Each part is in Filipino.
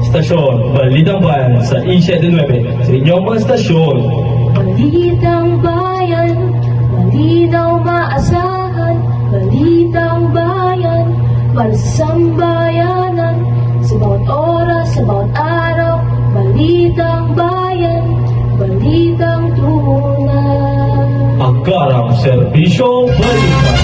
Istasyon, Balitang Bayan sa E79 sa inyong mga istasyon. Balitang Bayan, malinaw maasahan. Balitang Bayan, para sa sambayanan. Sa bawat oras, sa bawat araw. Balitang Bayan, balitang tunay. Agarang Serbisyo Balita.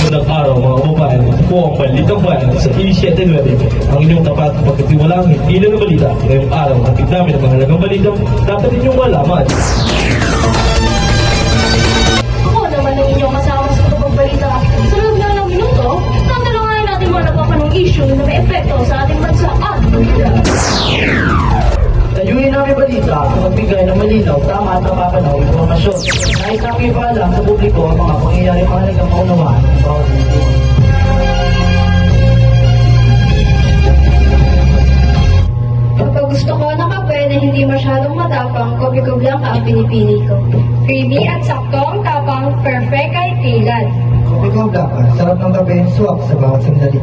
Magandang araw mga kababayan. Ito po ang Balitang Bayan sa E79. Ang inyong tapat at pagkatiwalang hindi na balita. Ngayong araw, hatid namin ang mahalagang balita dapat ninyong malaman. Ako naman ang inyong kasama sa pagbabalita. Sa loob ng ilang minuto, tatalungayin natin mga nagpapanong issue na may epekto sa ating bansa at balita. Layunin namin balita at magbigay ng malinaw, tama at napapanahong impormasyon. Nais namin ipaalam sa publiko ang mga pangyayari mahalagang maunawaan ng bawat Pilipino. Kapag gusto ko na kape na hindi masyadong matapang, kopi ko blanca ang pinipili ko. Creamy at sakto ang tapang, perfect kahit kailan. Kopi ko Blanca, sarap ng kape, suwak sa bawat sandali.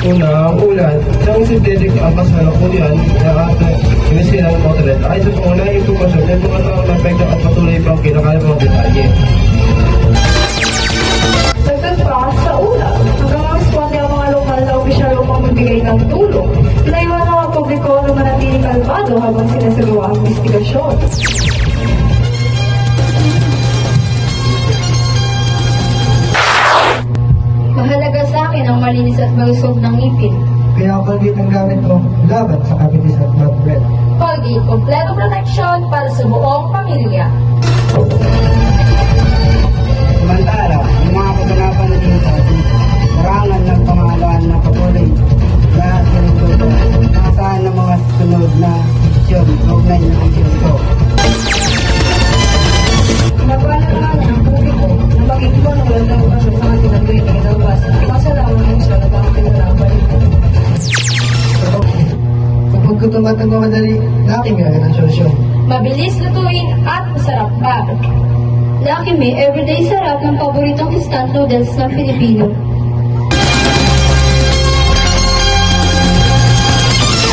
Una, ang ulan, isang synthetic ampas na nakulian na ating inisilang motoret ay sa pangunahing impormasyon ay mga taong napekto at patuloy pang kinakalang mga detalye. Dagdag pa sa una, hanggang mag-responde ang mga lokal na opisyal upang magbigay ng tulong. Layuan ng mga publiko na manatiling kalmado habang sinasagawa ang investigasyon. Mahalaga sa akin ang malinis at malusog ng ngipin. Kaya ang Colgate ang gamit ko laban sa cavities at blood breath. Colgate, kompleto protection para sa buong pamilya. Samantala, ang mga kaganapan na dito, marangan ng pangalaman na patuloy lahat ng tuto. Nakasahan ng mga sunod na desisyon, kaugnay ng desisyon ko. Nagwala naman ng publiko na bakit mo na walang okasyon sa ating nagawin ng inabas at imasalaman ng siya na bakit ng balita. Kapag gutom at nagmamadali, nakin may agad ang solusyon. Mabilis lutuin at masarap pa. Lucky Me, everyday sarap ng paboritong instant noodles ng Pilipino.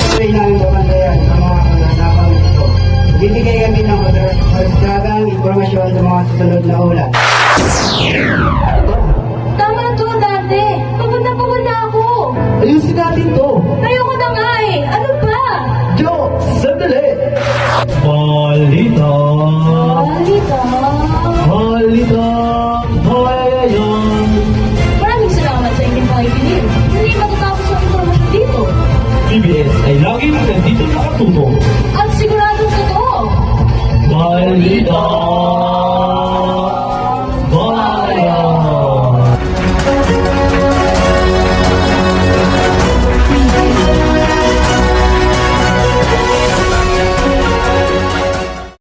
Tuloy namin bumantayan ang mga kaganapan ito. Bibigay kami ng karagdagang impormasyon sa mga susunod na ulat. Tama to, dati. Pagod na ako. Ayusin natin to! Ayoko na nga eh. Ano ba? Joe, sandali! Balita. Balita. Balitang Bayan. Maraming salamat sa inyong pakikinig. Hindi matatapos ang informasyon dito. PBS ay laging nandito nakatuto. At siguradong totoo. Balita.